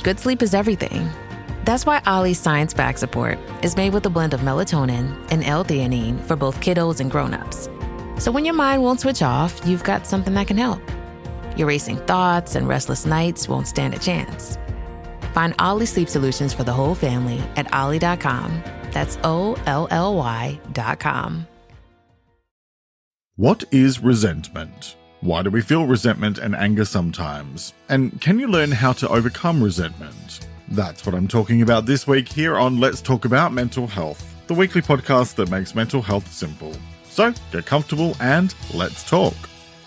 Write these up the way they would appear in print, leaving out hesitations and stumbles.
Good sleep is everything. That's why Ollie's science-backed support is made with a blend of melatonin and L-theanine for both kiddos and grown-ups. So when your mind won't switch off, you've got something that can help. Your racing thoughts and restless nights won't stand a chance. Find Ollie Sleep Solutions for the whole family at ollie.com. That's OLLY.com. What is resentment? Why do we feel resentment and anger sometimes? And can you learn how to overcome resentment? That's what I'm talking about this week here on Let's Talk About Mental Health, the weekly podcast that makes mental health simple. So get comfortable and let's talk.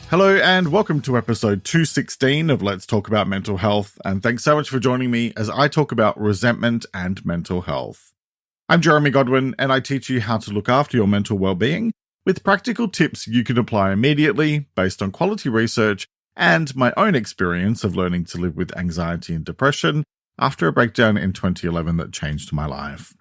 Hello and welcome to episode 216 of Let's Talk About Mental Health, and thanks so much for joining me as I talk about resentment and mental health. I'm Jeremy Godwin, and I teach you how to look after your mental well-being with practical tips you can apply immediately based on quality research and my own experience of learning to live with anxiety and depression after a breakdown in 2011 that changed my life.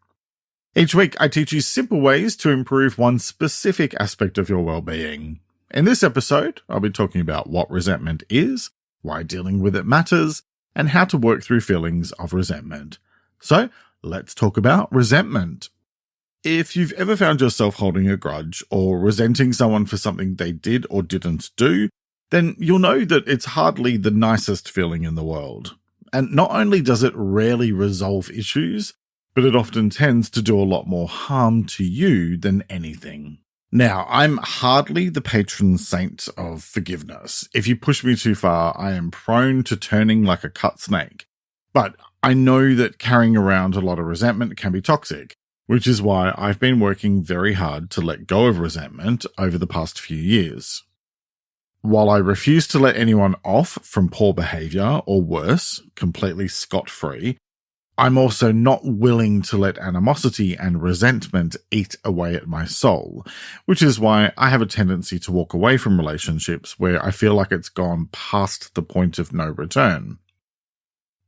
Each week, I teach you simple ways to improve one specific aspect of your well-being. In this episode, I'll be talking about what resentment is, why dealing with it matters, and how to work through feelings of resentment. So, let's talk about resentment. If you've ever found yourself holding a grudge or resenting someone for something they did or didn't do, then you'll know that it's hardly the nicest feeling in the world. And not only does it rarely resolve issues, but it often tends to do a lot more harm to you than anything. Now, I'm hardly the patron saint of forgiveness. If you push me too far, I am prone to turning like a cut snake. But I know that carrying around a lot of resentment can be toxic, which is why I've been working very hard to let go of resentment over the past few years. While I refuse to let anyone off from poor behavior, or worse, completely scot-free, I'm also not willing to let animosity and resentment eat away at my soul, which is why I have a tendency to walk away from relationships where I feel like it's gone past the point of no return.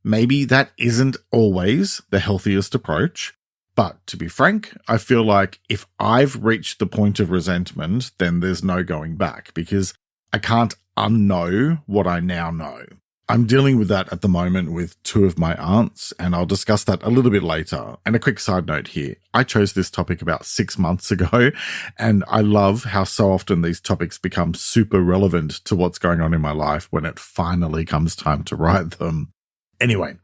Maybe that isn't always the healthiest approach, but to be frank, I feel like if I've reached the point of resentment, then there's no going back because I can't unknow what I now know. I'm dealing with that at the moment with two of my aunts, and I'll discuss that a little bit later. And a quick side note here, I chose this topic about 6 months ago, and I love how so often these topics become super relevant to what's going on in my life when it finally comes time to write them. Anyway,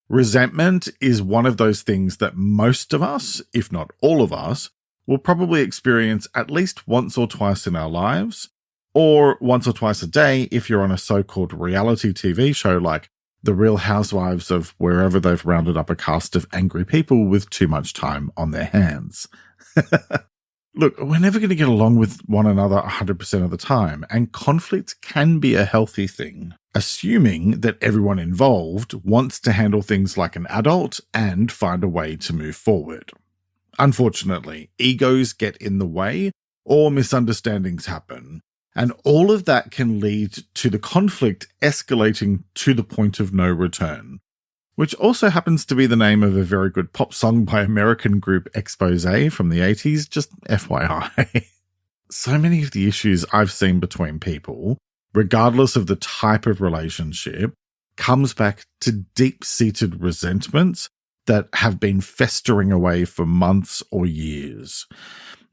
resentment is one of those things that most of us, if not all of us, will probably experience at least once or twice in our lives, or once or twice a day if you're on a so-called reality TV show like The Real Housewives of wherever they've rounded up a cast of angry people with too much time on their hands. Look, we're never going to get along with one another 100% of the time, and conflict can be a healthy thing, assuming that everyone involved wants to handle things like an adult and find a way to move forward. Unfortunately, egos get in the way or misunderstandings happen, and all of that can lead to the conflict escalating to the point of no return, which also happens to be the name of a very good pop song by American group Exposé from the 80s, just FYI. So many of the issues I've seen between people, regardless of the type of relationship, comes back to deep-seated resentments that have been festering away for months or years.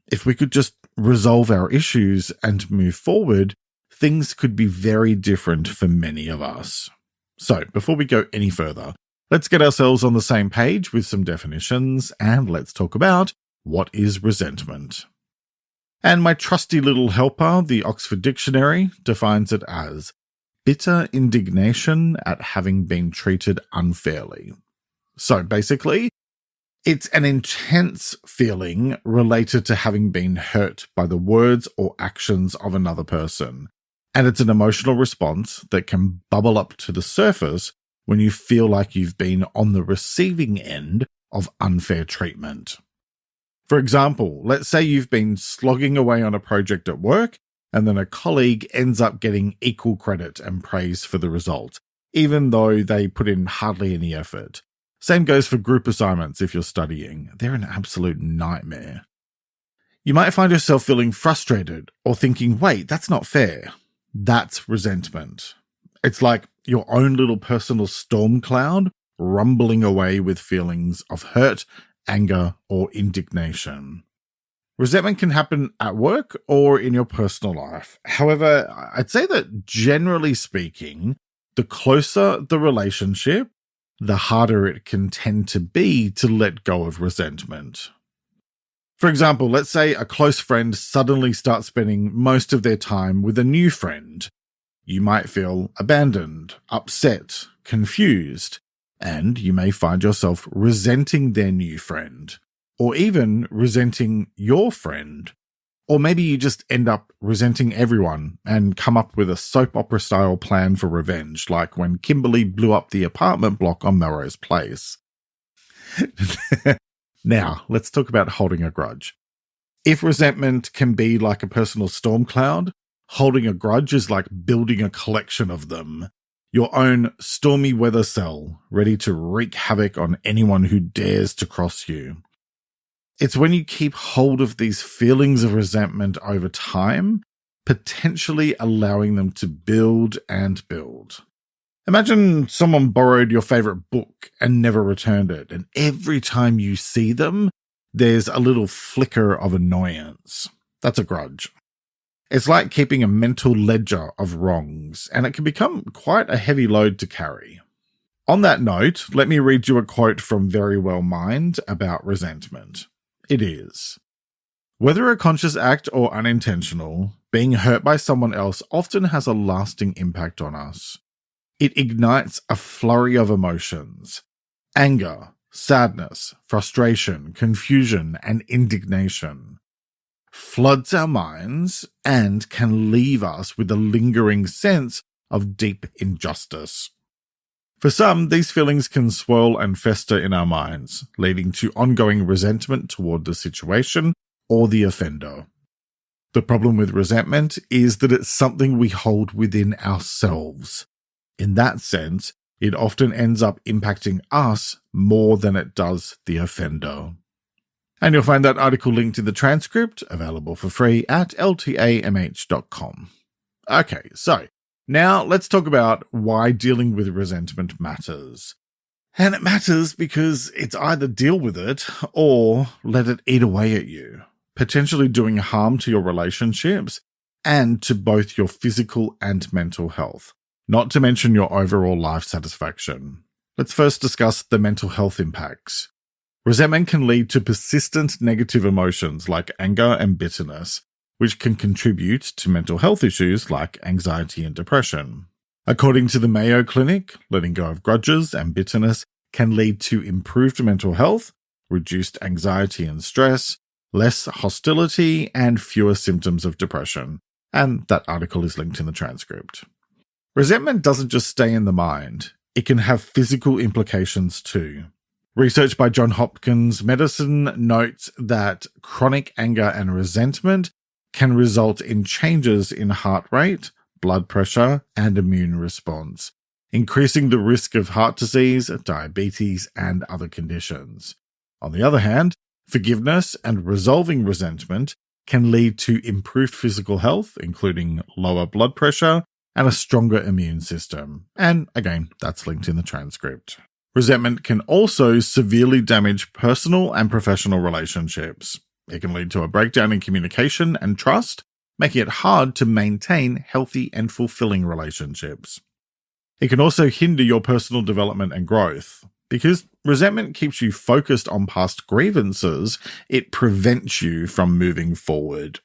If we could just resolve our issues and move forward, things could be very different for many of us. So, before we go any further, let's get ourselves on the same page with some definitions, and let's talk about what is resentment. And my trusty little helper, the Oxford Dictionary, defines it as bitter indignation at having been treated unfairly. So basically, it's an intense feeling related to having been hurt by the words or actions of another person. And it's an emotional response that can bubble up to the surface when you feel like you've been on the receiving end of unfair treatment. For example, let's say you've been slogging away on a project at work, and then a colleague ends up getting equal credit and praise for the result, even though they put in hardly any effort. Same goes for group assignments if you're studying. They're an absolute nightmare. You might find yourself feeling frustrated or thinking, wait, that's not fair. That's resentment. It's like your own little personal storm cloud rumbling away with feelings of hurt, anger, or indignation. Resentment can happen at work or in your personal life. However, I'd say that generally speaking, the closer the relationship, the harder it can tend to be to let go of resentment. For example, let's say a close friend suddenly starts spending most of their time with a new friend. You might feel abandoned, upset, confused, and you may find yourself resenting their new friend, or even resenting your friend. Or maybe you just end up resenting everyone and come up with a soap opera style plan for revenge, like when Kimberly blew up the apartment block on Melrose Place. Now, let's talk about holding a grudge. If resentment can be like a personal storm cloud, holding a grudge is like building a collection of them. Your own stormy weather cell, ready to wreak havoc on anyone who dares to cross you. It's when you keep hold of these feelings of resentment over time, potentially allowing them to build and build. Imagine someone borrowed your favorite book and never returned it, and every time you see them, there's a little flicker of annoyance. That's a grudge. It's like keeping a mental ledger of wrongs, and it can become quite a heavy load to carry. On that note, let me read you a quote from Very Well Mind about resentment. It is, "Whether a conscious act or unintentional, being hurt by someone else often has a lasting impact on us. It ignites a flurry of emotions, anger, sadness, frustration, confusion, and indignation. Floods our minds and can leave us with a lingering sense of deep injustice. For some, these feelings can swirl and fester in our minds, leading to ongoing resentment toward the situation or the offender. The problem with resentment is that it's something we hold within ourselves. In that sense, it often ends up impacting us more than it does the offender." And you'll find that article linked in the transcript, available for free at ltamh.com. Okay, so now let's talk about why dealing with resentment matters. And it matters because it's either deal with it or let it eat away at you, potentially doing harm to your relationships and to both your physical and mental health, not to mention your overall life satisfaction. Let's first discuss the mental health impacts. Resentment can lead to persistent negative emotions like anger and bitterness, which can contribute to mental health issues like anxiety and depression. According to the Mayo Clinic, letting go of grudges and bitterness can lead to improved mental health, reduced anxiety and stress, less hostility, and fewer symptoms of depression. And that article is linked in the transcript. Resentment doesn't just stay in the mind. It can have physical implications too. Research by Johns Hopkins Medicine notes that chronic anger and resentment can result in changes in heart rate, blood pressure, and immune response, increasing the risk of heart disease, diabetes, and other conditions. On the other hand, forgiveness and resolving resentment can lead to improved physical health, including lower blood pressure and a stronger immune system. And again, that's linked in the transcript. Resentment can also severely damage personal and professional relationships. It can lead to a breakdown in communication and trust, making it hard to maintain healthy and fulfilling relationships. It can also hinder your personal development and growth. Because resentment keeps you focused on past grievances, it prevents you from moving forward.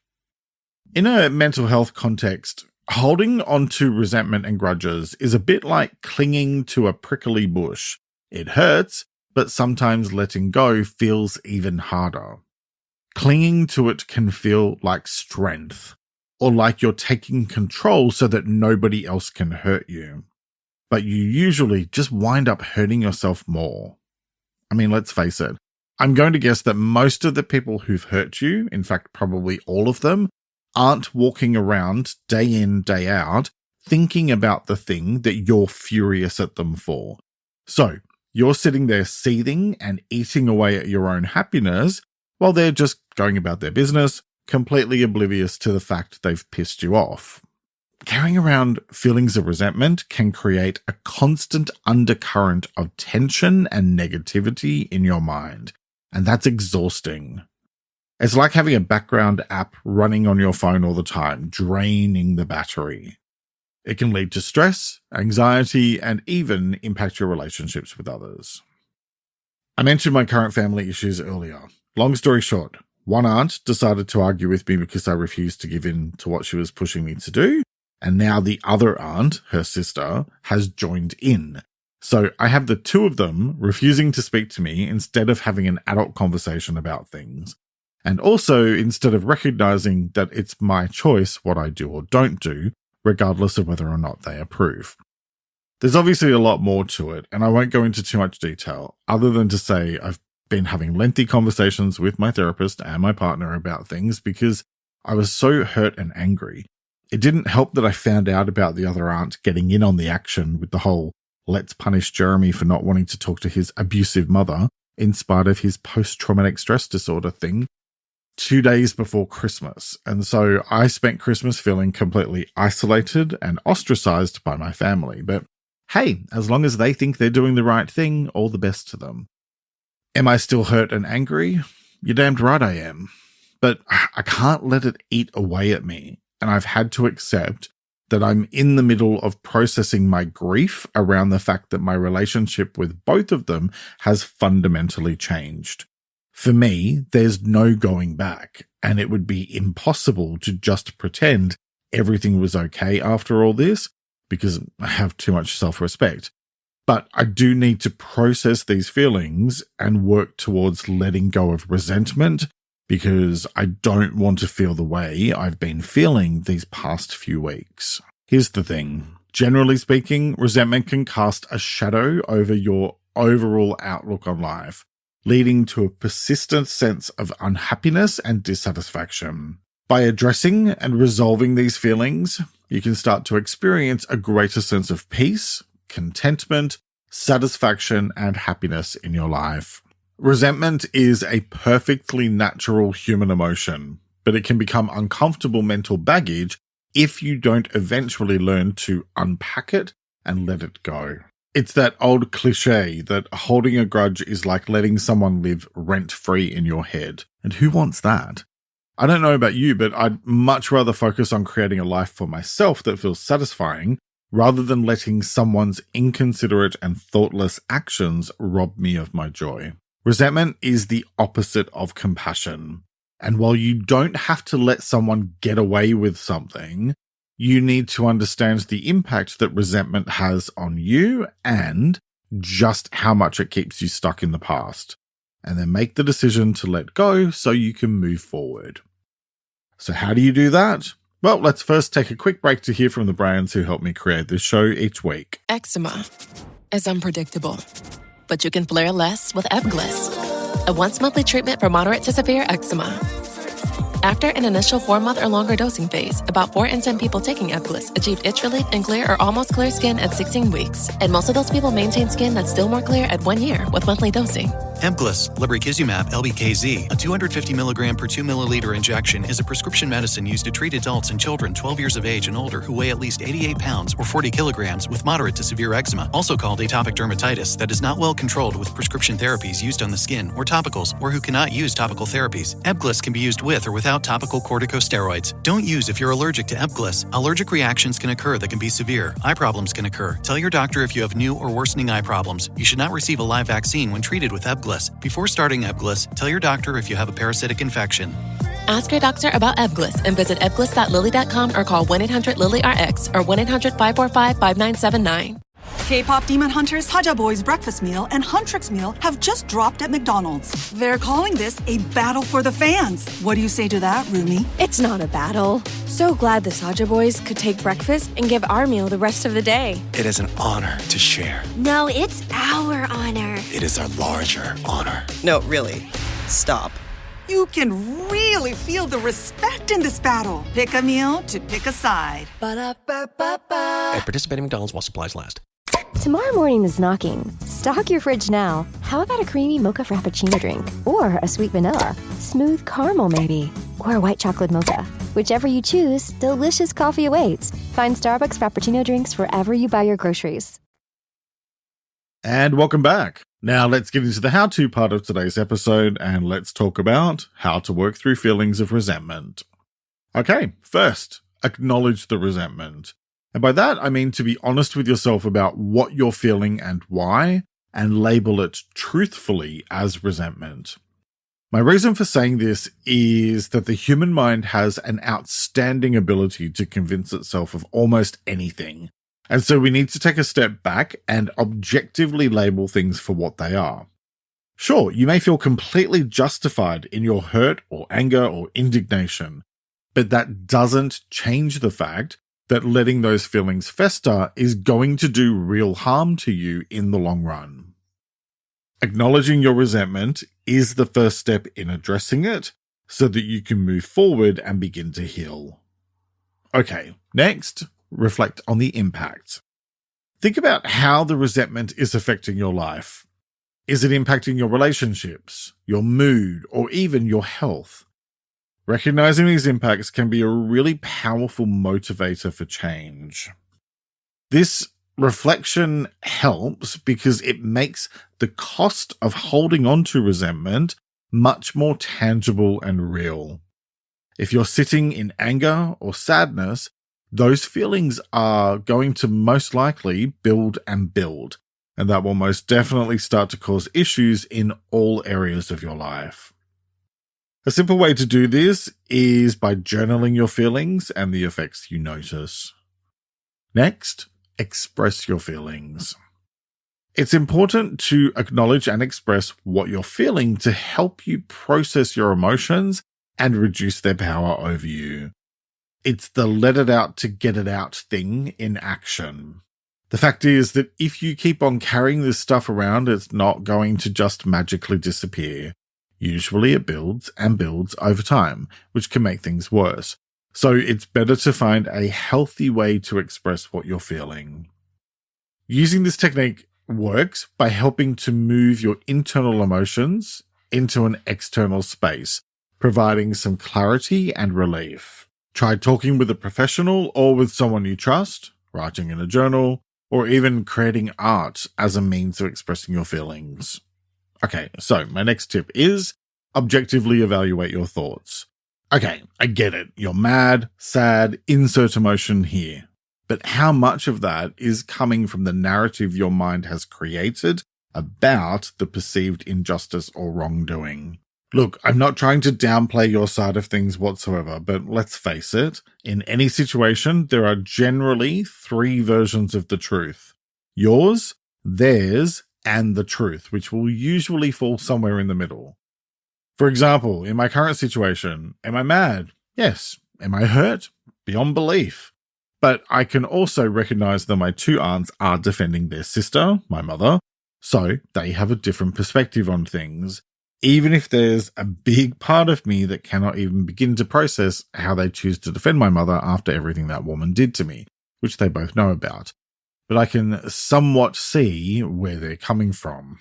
In a mental health context, holding onto resentment and grudges is a bit like clinging to a prickly bush. It hurts, but sometimes letting go feels even harder. Clinging to it can feel like strength, or like you're taking control so that nobody else can hurt you. But you usually just wind up hurting yourself more. I mean, let's face it. I'm going to guess that most of the people who've hurt you, in fact, probably all of them, aren't walking around day in, day out, thinking about the thing that you're furious at them for. So, you're sitting there seething and eating away at your own happiness while they're just going about their business, completely oblivious to the fact they've pissed you off. carrying around feelings of resentment can create a constant undercurrent of tension and negativity in your mind, and that's exhausting. It's like having a background app running on your phone all the time, draining the battery. It can lead to stress, anxiety, and even impact your relationships with others. I mentioned my current family issues earlier. Long story short, one aunt decided to argue with me because I refused to give in to what she was pushing me to do, and now the other aunt, her sister, has joined in. So I have the two of them refusing to speak to me instead of having an adult conversation about things. And also, instead of recognizing that it's my choice what I do or don't do, regardless of whether or not they approve. There's obviously a lot more to it, and I won't go into too much detail, other than to say I've been having lengthy conversations with my therapist and my partner about things because I was so hurt and angry. It didn't help that I found out about the other aunt getting in on the action with the whole let's punish Jeremy for not wanting to talk to his abusive mother in spite of his post-traumatic stress disorder thing 2 days before Christmas. And so I spent Christmas feeling completely isolated and ostracized by my family. But hey, as long as they think they're doing the right thing, all the best to them. Am I still hurt and angry? You're damned right I am. But I can't let it eat away at me. And I've had to accept that I'm in the middle of processing my grief around the fact that my relationship with both of them has fundamentally changed. For me, there's no going back, and it would be impossible to just pretend everything was okay after all this, because I have too much self-respect. But I do need to process these feelings and work towards letting go of resentment, because I don't want to feel the way I've been feeling these past few weeks. Here's the thing. Generally speaking, resentment can cast a shadow over your overall outlook on life, leading to a persistent sense of unhappiness and dissatisfaction. By addressing and resolving these feelings, you can start to experience a greater sense of peace, contentment, satisfaction, and happiness in your life. Resentment is a perfectly natural human emotion, but it can become uncomfortable mental baggage if you don't eventually learn to unpack it and let it go. It's that old cliche that holding a grudge is like letting someone live rent-free in your head. And who wants that? I don't know about you, but I'd much rather focus on creating a life for myself that feels satisfying rather than letting someone's inconsiderate and thoughtless actions rob me of my joy. Resentment is the opposite of compassion. And while you don't have to let someone get away with something, you need to understand the impact that resentment has on you and just how much it keeps you stuck in the past. And then make the decision to let go so you can move forward. So how do you do that? Well, let's first take a quick break to hear from the brands who help me create this show each week. Eczema is unpredictable, but you can flare less with Ebglyss, a once-monthly treatment for moderate to severe eczema. After an initial 4-month or longer dosing phase, about 4 in 10 people taking Ebglyss achieved itch relief and clear or almost clear skin at 16 weeks. And most of those people maintain skin that's still more clear at 1 year with monthly dosing. Ebglyss, lebrikizumab LBKZ, a 250 milligram per 2 milliliter injection, is a prescription medicine used to treat adults and children 12 years of age and older who weigh at least 88 pounds or 40 kilograms with moderate to severe eczema, also called atopic dermatitis, that is not well controlled with prescription therapies used on the skin or topicals, or who cannot use topical therapies. Ebglyss can be used with or without topical corticosteroids. Don't use if you're allergic to Ebglyss. Allergic reactions can occur that can be severe. Eye problems can occur. Tell your doctor if you have new or worsening eye problems. You should not receive a live vaccine when treated with Ebglyss. Before starting Ebglyss, tell your doctor if you have a parasitic infection. Ask your doctor about Ebglyss and visit ebglyss.lilly.com or call 1-800-LILY-RX or 1-800-545-5979. K-pop Demon Hunters, Haja Boys breakfast meal and Huntrix meal have just dropped at McDonald's. They're calling this a battle for the fans. What do you say to that, Rumi? It's not a battle. So glad the Saja Boys could take breakfast and give our meal the rest of the day. It is an honor to share. No, it's our honor. It is our larger honor. No, really. Stop. You can really feel the respect in this battle. Pick a meal to pick a side. Ba-da-ba-ba-ba. At participating McDonald's while supplies last. Tomorrow morning is knocking. Stock your fridge now. How about a creamy mocha frappuccino drink? Or a sweet vanilla? Smooth caramel maybe? Or a white chocolate mocha? Whichever you choose, delicious coffee awaits. Find Starbucks Frappuccino drinks wherever you buy your groceries. And welcome back. Now let's get into the how-to part of today's episode and let's talk about how to work through feelings of resentment. Okay, first, acknowledge the resentment. And by that, I mean to be honest with yourself about what you're feeling and why, and label it truthfully as resentment. My reason for saying this is that the human mind has an outstanding ability to convince itself of almost anything. And so we need to take a step back and objectively label things for what they are. Sure, you may feel completely justified in your hurt or anger or indignation, but that doesn't change the fact that letting those feelings fester is going to do real harm to you in the long run. Acknowledging your resentment is the first step in addressing it so that you can move forward and begin to heal. Okay, next, reflect on the impact. Think about how the resentment is affecting your life. Is it impacting your relationships, your mood, or even your health? Recognizing these impacts can be a really powerful motivator for change. This reflection helps because it makes the cost of holding on to resentment much more tangible and real. If you're sitting in anger or sadness, those feelings are going to most likely build and build, and that will most definitely start to cause issues in all areas of your life. A simple way to do this is by journaling your feelings and the effects you notice. Next, express your feelings. It's important to acknowledge and express what you're feeling to help you process your emotions and reduce their power over you. It's the let it out to get it out thing in action. The fact is that if you keep on carrying this stuff around, it's not going to just magically disappear. Usually it builds and builds over time, which can make things worse. So it's better to find a healthy way to express what you're feeling. Using this technique works by helping to move your internal emotions into an external space, providing some clarity and relief. Try talking with a professional or with someone you trust, writing in a journal, or even creating art as a means of expressing your feelings. Okay, so my next tip is objectively evaluate your thoughts. Okay, I get it. You're mad, sad, insert emotion here. But how much of that is coming from the narrative your mind has created about the perceived injustice or wrongdoing? Look, I'm not trying to downplay your side of things whatsoever, but let's face it, in any situation, there are generally 3 versions of the truth. Yours, theirs, and the truth, which will usually fall somewhere in the middle. For example, in my current situation, am I mad? Yes. Am I hurt? Beyond belief. But I can also recognize that my 2 aunts are defending their sister, my mother, so they have a different perspective on things, even if there's a big part of me that cannot even begin to process how they choose to defend my mother after everything that woman did to me, which they both know about. But I can somewhat see where they're coming from.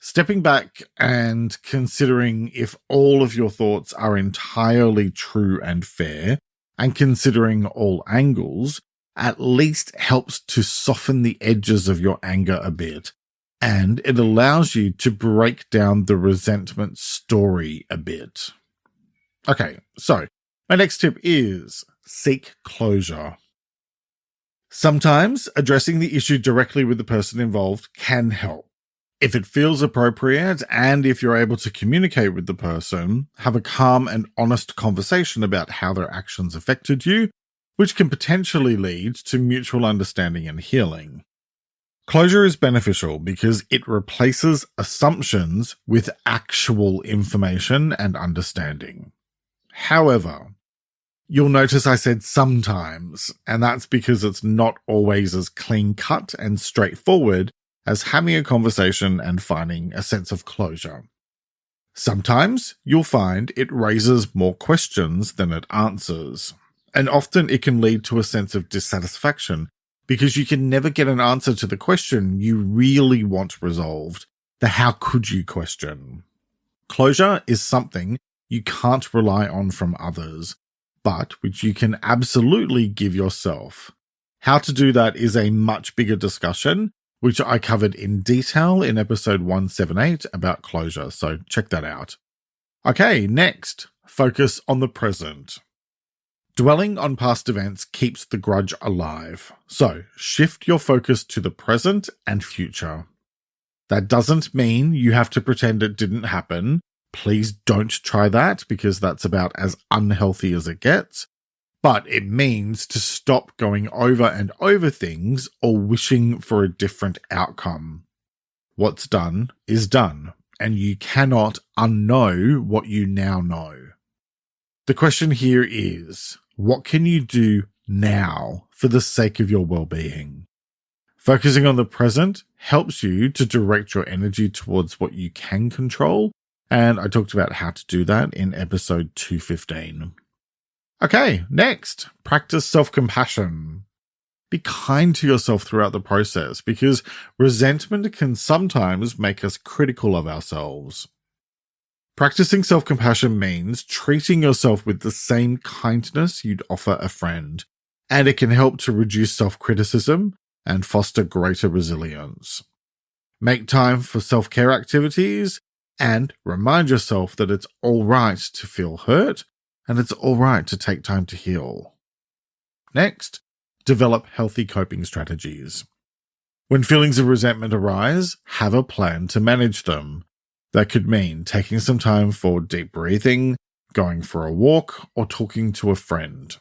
Stepping back and considering if all of your thoughts are entirely true and fair, and considering all angles, at least helps to soften the edges of your anger a bit, and it allows you to break down the resentment story a bit. Okay, so my next tip is seek closure. Sometimes addressing the issue directly with the person involved can help. If it feels appropriate and if you're able to communicate with the person, have a calm and honest conversation about how their actions affected you, which can potentially lead to mutual understanding and healing. Closure is beneficial because it replaces assumptions with actual information and understanding. However, you'll notice I said sometimes, and that's because it's not always as clean-cut and straightforward as having a conversation and finding a sense of closure. Sometimes you'll find it raises more questions than it answers, and often it can lead to a sense of dissatisfaction because you can never get an answer to the question you really want resolved, the how could you question. Closure is something you can't rely on from others, but which you can absolutely give yourself. How to do that is a much bigger discussion, which I covered in detail in episode 178 about closure, so check that out. Okay, next, focus on the present. Dwelling on past events keeps the grudge alive, so shift your focus to the present and future. That doesn't mean you have to pretend it didn't happen. Please don't try that, because that's about as unhealthy as it gets. But it means to stop going over and over things or wishing for a different outcome. What's done is done, and you cannot unknow what you now know. The question here is, what can you do now for the sake of your well-being? Focusing on the present helps you to direct your energy towards what you can control, and I talked about how to do that in episode 215. Okay, next, practice self-compassion. Be kind to yourself throughout the process, because resentment can sometimes make us critical of ourselves. Practicing self-compassion means treating yourself with the same kindness you'd offer a friend, and it can help to reduce self-criticism and foster greater resilience. Make time for self-care activities and remind yourself that it's all right to feel hurt and it's all right to take time to heal. Next, develop healthy coping strategies. When feelings of resentment arise, have a plan to manage them. That could mean taking some time for deep breathing, going for a walk, or talking to a friend.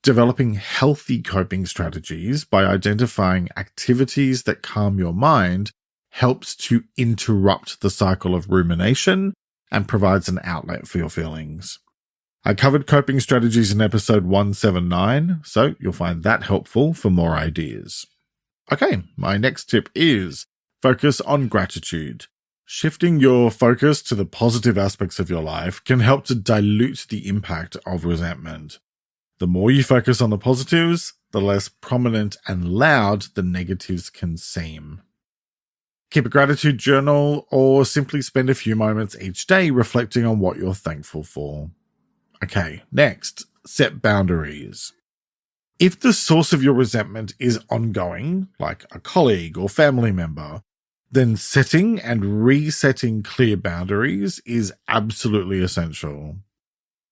Developing healthy coping strategies by identifying activities that calm your mind helps to interrupt the cycle of rumination and provides an outlet for your feelings. I covered coping strategies in episode 179, so you'll find that helpful for more ideas. Okay, my next tip is focus on gratitude. Shifting your focus to the positive aspects of your life can help to dilute the impact of resentment. The more you focus on the positives, the less prominent and loud the negatives can seem. Keep a gratitude journal or simply spend a few moments each day reflecting on what you're thankful for. Okay, next, set boundaries. If the source of your resentment is ongoing, like a colleague or family member, then setting and resetting clear boundaries is absolutely essential.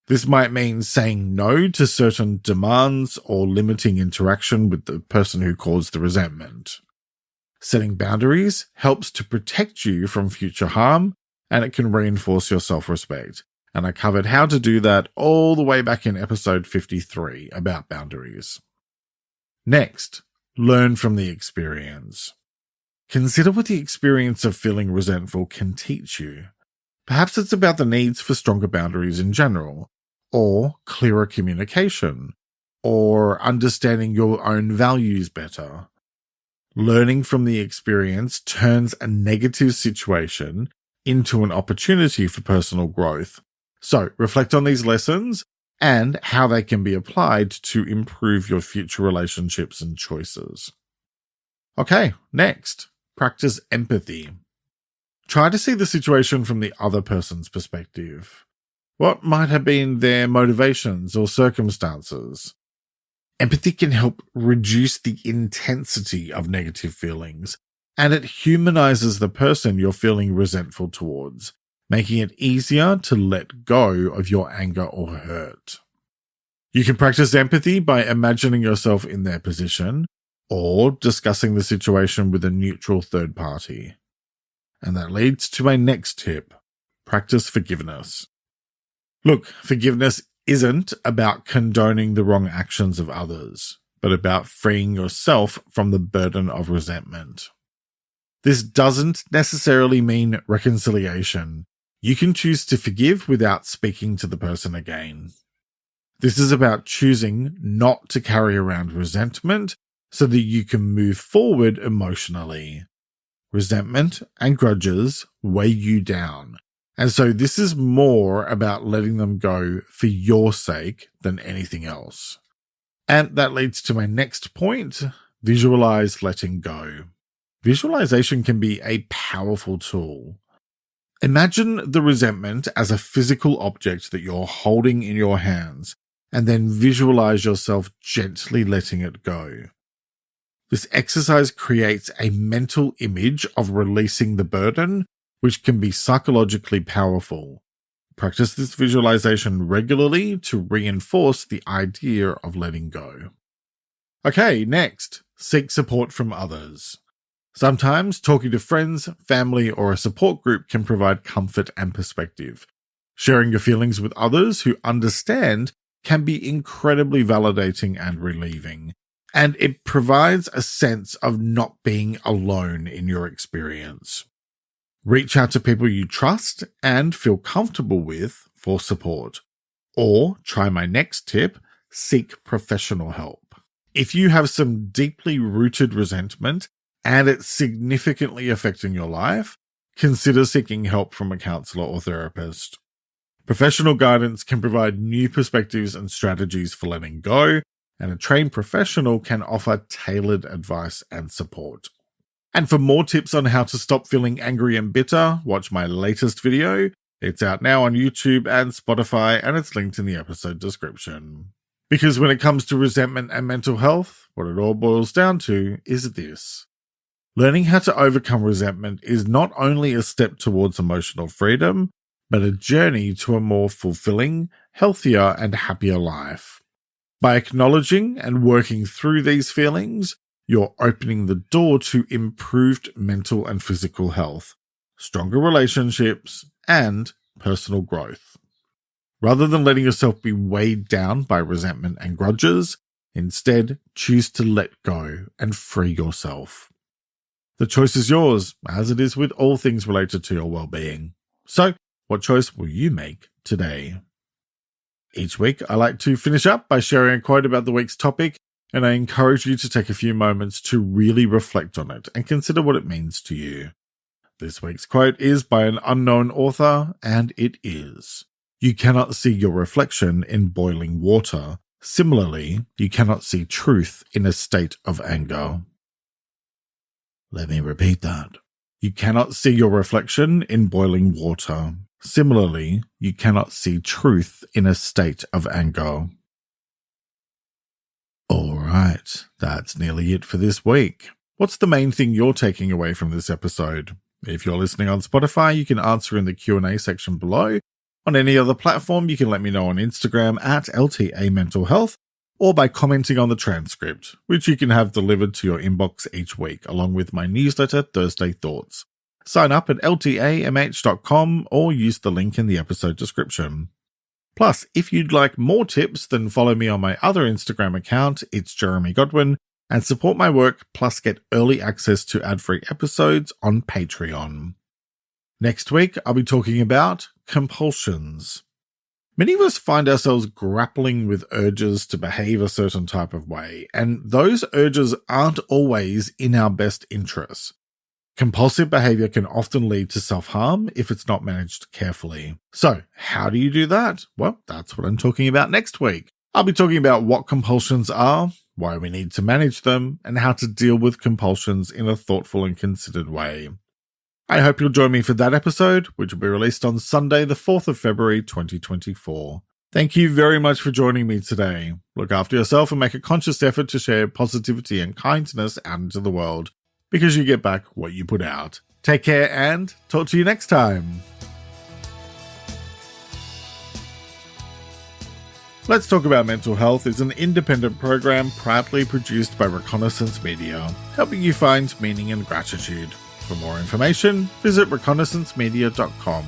This might mean saying no to certain demands or limiting interaction with the person who caused the resentment. Setting boundaries helps to protect you from future harm, and it can reinforce your self-respect. And I covered how to do that all the way back in episode 53 about boundaries. Next, learn from the experience. Consider what the experience of feeling resentful can teach you. Perhaps it's about the needs for stronger boundaries in general, or clearer communication, or understanding your own values better. Learning from the experience turns a negative situation into an opportunity for personal growth. So reflect on these lessons and how they can be applied to improve your future relationships and choices. Okay, next, practice empathy. Try to see the situation from the other person's perspective. What might have been their motivations or circumstances? Empathy can help reduce the intensity of negative feelings, and it humanizes the person you're feeling resentful towards, making it easier to let go of your anger or hurt. You can practice empathy by imagining yourself in their position or discussing the situation with a neutral third party. And that leads to my next tip: practice forgiveness. Look, forgiveness isn't about condoning the wrong actions of others, but about freeing yourself from the burden of resentment. This doesn't necessarily mean reconciliation. You can choose to forgive without speaking to the person again. This is about choosing not to carry around resentment so that you can move forward emotionally. Resentment and grudges weigh you down, and so this is more about letting them go for your sake than anything else. And that leads to my next point: visualize letting go. Visualization can be a powerful tool. Imagine the resentment as a physical object that you're holding in your hands and then visualize yourself gently letting it go. This exercise creates a mental image of releasing the burden, which can be psychologically powerful. Practice this visualization regularly to reinforce the idea of letting go. Okay, next, seek support from others. Sometimes talking to friends, family, or a support group can provide comfort and perspective. Sharing your feelings with others who understand can be incredibly validating and relieving, and it provides a sense of not being alone in your experience. Reach out to people you trust and feel comfortable with for support. Or try my next tip, seek professional help. If you have some deeply rooted resentment and it's significantly affecting your life, consider seeking help from a counselor or therapist. Professional guidance can provide new perspectives and strategies for letting go, and a trained professional can offer tailored advice and support. And for more tips on how to stop feeling angry and bitter, watch my latest video. It's out now on YouTube and Spotify, and it's linked in the episode description. Because when it comes to resentment and mental health, what it all boils down to is this. Learning how to overcome resentment is not only a step towards emotional freedom, but a journey to a more fulfilling, healthier, and happier life. By acknowledging and working through these feelings, you're opening the door to improved mental and physical health, stronger relationships, and personal growth. Rather than letting yourself be weighed down by resentment and grudges, instead choose to let go and free yourself. The choice is yours, as it is with all things related to your well-being. So, what choice will you make today? Each week, I like to finish up by sharing a quote about the week's topic, and I encourage you to take a few moments to really reflect on it and consider what it means to you. This week's quote is by an unknown author, and it is, "You cannot see your reflection in boiling water. Similarly, you cannot see truth in a state of anger." Let me repeat that. You cannot see your reflection in boiling water. Similarly, you cannot see truth in a state of anger. Alright, that's nearly it for this week. What's the main thing you're taking away from this episode? If you're listening on Spotify, you can answer in the Q&A section below. On any other platform, you can let me know on Instagram at LTA Mental Health, or by commenting on the transcript, which you can have delivered to your inbox each week, along with my newsletter, Thursday Thoughts. Sign up at ltamh.com or use the link in the episode description. Plus, if you'd like more tips, then follow me on my other Instagram account, it's Jeremy Godwin, and support my work, plus get early access to ad-free episodes on Patreon. Next week, I'll be talking about compulsions. Many of us find ourselves grappling with urges to behave a certain type of way, and those urges aren't always in our best interests. Compulsive behavior can often lead to self-harm if it's not managed carefully. So, how do you do that? Well, that's what I'm talking about next week. I'll be talking about what compulsions are, why we need to manage them, and how to deal with compulsions in a thoughtful and considered way. I hope you'll join me for that episode, which will be released on Sunday, the 4th of February, 2024. Thank you very much for joining me today. Look after yourself and make a conscious effort to share positivity and kindness out into the world, because you get back what you put out. Take care and talk to you next time. Let's Talk About Mental Health is an independent program proudly produced by Reconnaissance Media, helping you find meaning and gratitude. For more information, visit reconnaissancemedia.com.